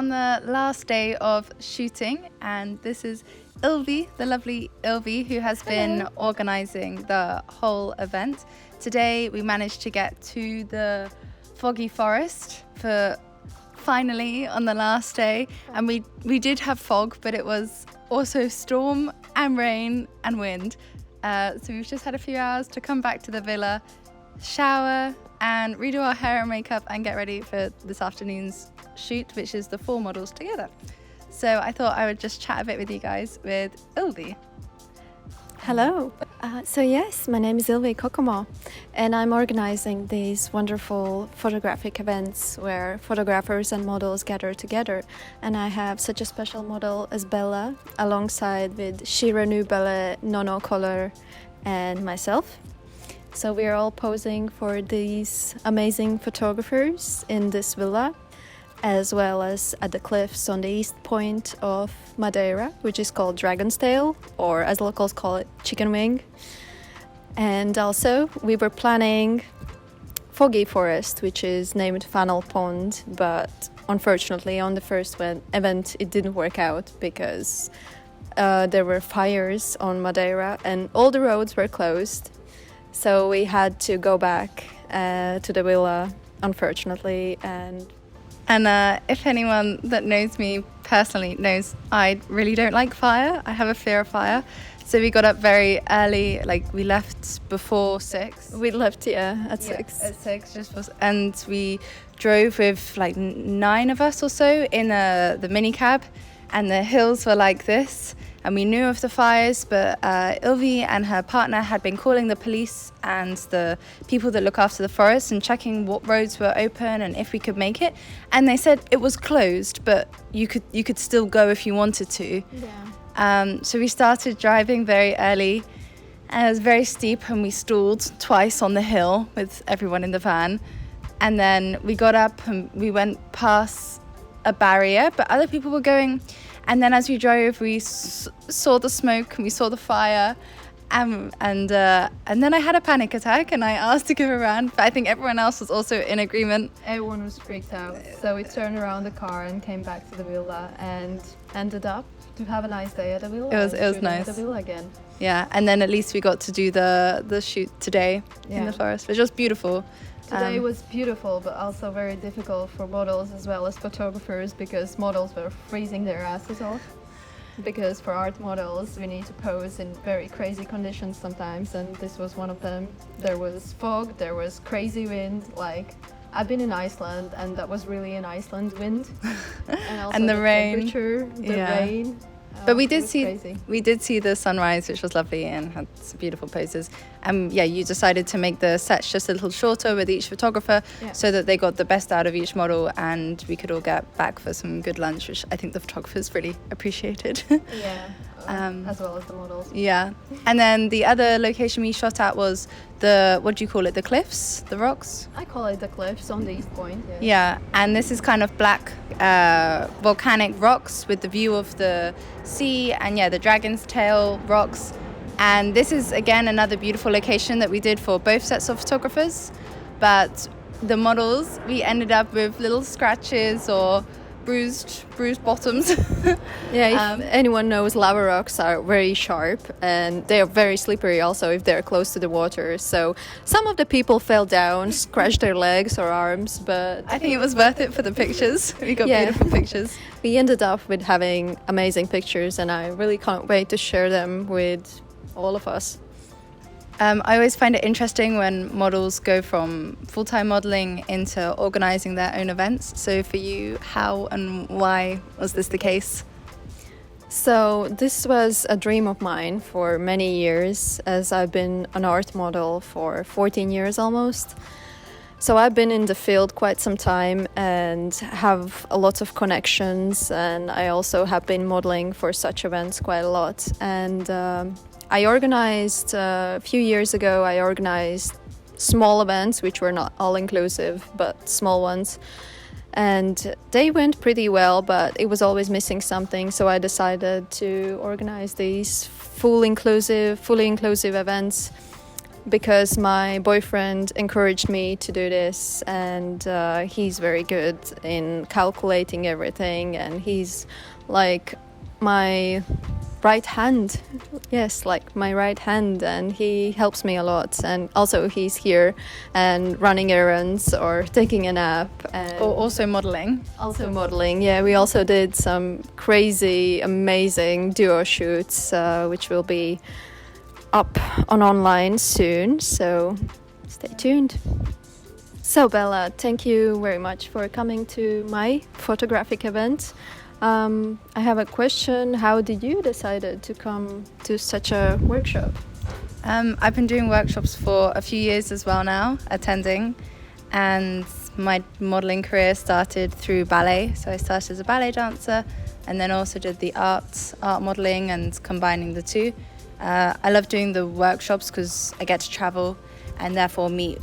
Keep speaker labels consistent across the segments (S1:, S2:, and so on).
S1: on the last day of shooting, and this is Ilvy, the lovely Ilvy, who has been organising the whole event. Today we managed to get to the foggy forest for finally on the last day, and we did have fog, but it was also storm and rain and wind. So we've just had a few hours to come back to the villa, shower and redo our hair and makeup and get ready for this afternoon's shoot, which is the 4 models together. So I thought I would just chat a bit with you guys with Ilvy.
S2: Hello. Yes, my name is Ilvy Kokomo, and I'm organizing these wonderful photographic events where photographers and models gather together. And I have such a special model as Bella, alongside with Shira Nubele, Nono Color, and myself. So we are all posing for these amazing photographers in this villa, as well as at the cliffs on the east point of Madeira, which is called Dragon's Tail, or as locals call it, Chicken Wing. And also we were planning Foggy Forest, which is named Funnel Pond, but unfortunately on the first event it didn't work out because there were fires on Madeira and all the roads were closed. So we had to go back to the villa, unfortunately, and
S1: if anyone that knows me personally knows I really don't like fire. I have a fear of fire. So we got up very early, like we left before 6.
S2: We left, at 6.
S1: At 6, and we drove with like 9 of us or so in the minicab, and the hills were like this. And we knew of the fires, but Ilvy and her partner had been calling the police and the people that look after the forest and checking what roads were open and if we could make it. And they said it was closed, but you could still go if you wanted to.
S2: Yeah.
S1: So we started driving very early, and it was very steep, and we stalled twice on the hill with everyone in the van. And then we got up and we went past a barrier, but other people were going. And then as we drove, we saw the smoke and we saw the fire, and then I had a panic attack and I asked to go around, but I think everyone else was also in agreement.
S2: Everyone was freaked out, so we turned around the car and came back to the villa and ended up to have a nice day at the villa.
S1: It was nice.
S2: At the villa again.
S1: Yeah, and then at least we got to do the shoot today in the forest, which was beautiful.
S2: Today was beautiful, but also very difficult for models as well as photographers, because models were freezing their asses off. Because for art models, we need to pose in very crazy conditions sometimes, and this was one of them. There was fog, there was crazy wind. Like, I've been in Iceland, and that was really an Iceland wind. And also
S1: and the rain.
S2: Temperature, the rain.
S1: But we did see the sunrise, which was lovely and had some beautiful poses. And you decided to make the sets just a little shorter with each photographer, so that they got the best out of each model, and we could all get back for some good lunch, which I think the photographers really appreciated.
S2: As well as the models.
S1: Yeah. And then the other location we shot at was what do you call it? The cliffs? The rocks?
S2: I call it the cliffs on the east point.
S1: Yeah. And this is kind of black volcanic rocks with the view of the sea, and the Dragon's Tail rocks. And this is again another beautiful location that we did for both sets of photographers. But the models, we ended up with little scratches or bruised bottoms.
S2: If anyone knows, lava rocks are very sharp and they are very slippery also if they're close to the water. So some of the people fell down, scratched their legs or arms, but
S1: I think it was worth it for the pictures. We got beautiful pictures.
S2: We ended up with having amazing pictures, and I really can't wait to share them with all of us.
S1: I always find it interesting when models go from full-time modeling into organising their own events. So for you, how and why was this the case?
S2: So this was a dream of mine for many years, as I've been an art model for 14 years almost. So I've been in the field quite some time and have a lot of connections, and I also have been modeling for such events quite a lot. And I organized, a few years ago, I organized small events, which were not all-inclusive, but small ones. And they went pretty well, but it was always missing something. So I decided to organize these fully inclusive events. because my boyfriend encouraged me to do this, and he's very good in calculating everything, and he's like my right hand. Yes, like my right hand, and he helps me a lot. And also he's here and running errands or taking a nap, and
S1: Or also modeling.
S2: also modeling. Yeah, we also did some crazy amazing duo shoots, which will be up on online soon, so stay tuned. So Bella, thank you very much for coming to my photographic event. I have a question. How did you decide to come to such a workshop?
S1: I've been doing workshops for a few years as well now, attending, and my modeling career started through ballet. So I started as a ballet dancer and then also did the art modeling and combining the two. I love doing the workshops because I get to travel and therefore meet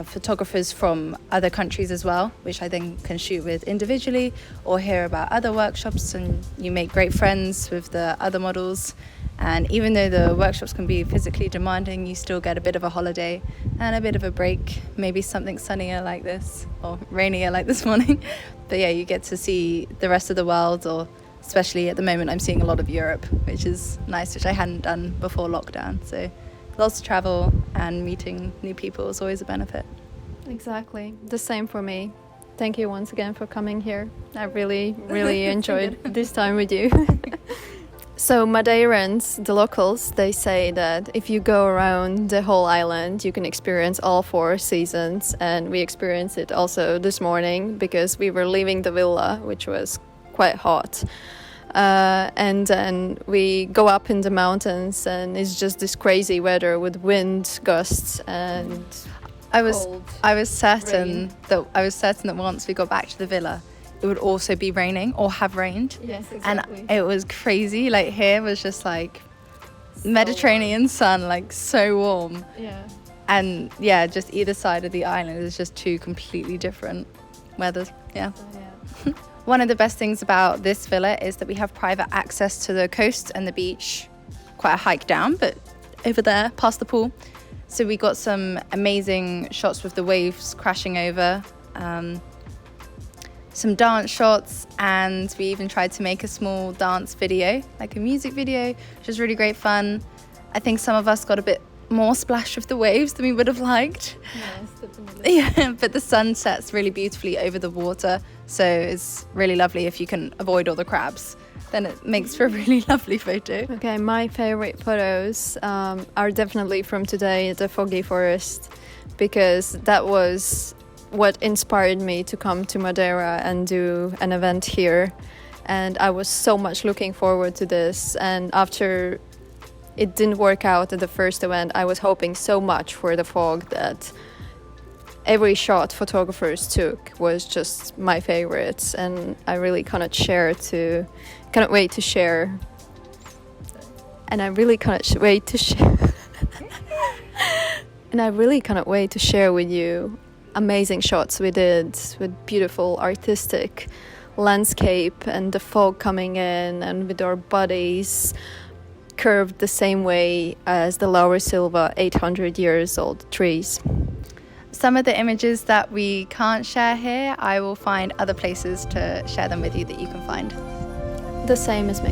S1: photographers from other countries as well, which I then can shoot with individually or hear about other workshops, and you make great friends with the other models. And even though the workshops can be physically demanding, you still get a bit of a holiday and a bit of a break, maybe something sunnier like this or rainier like this morning. But yeah, you get to see the rest of the world, or especially at the moment I'm seeing a lot of Europe, which is nice, which I hadn't done before lockdown. So lots of travel and meeting new people is always a benefit.
S2: Exactly. The same for me. Thank you once again for coming here. I really enjoyed this time with you. So Madeirans, the locals, they say that if you go around the whole island, you can experience all 4 seasons. And we experienced it also this morning because we were leaving the villa, which was quite hot. And then we go up in the mountains, and it's just this crazy weather with wind gusts and
S1: I was
S2: rain.
S1: certain that once we got back to the villa, it would also be raining or have rained.
S2: Yes,
S1: And it was crazy. Like here was just like Mediterranean sun, like so warm.
S2: Yeah.
S1: And yeah, just either side of the island is just 2 completely different weathers. Yeah. One of the best things about this villa is that we have private access to the coast and the beach. Quite a hike down, but over there, past the pool. So we got some amazing shots with the waves crashing over, some dance shots, and we even tried to make a small dance video, like a music video, which was really great fun. I think some of us got a bit more splash with the waves than we would have liked.
S2: Yes, definitely.
S1: Yeah, but the sun sets really beautifully over the water, so it's really lovely if you can avoid all the crabs. Then it makes for a really lovely photo.
S2: Okay, my favorite photos are definitely from today, the foggy forest, because that was what inspired me to come to Madeira and do an event here. And I was so much looking forward to this. And after it didn't work out at the first event, I was hoping so much for the fog that every shot photographers took was just my favorites, and I really cannot wait to share. And I really cannot wait to share. And I really cannot wait to share with you amazing shots we did with beautiful artistic landscape and the fog coming in, and with our bodies curved the same way as the Laura Silva 800 years old trees.
S1: Some of the images that we can't share here, I will find other places to share them with you that you can find.
S2: The same as me.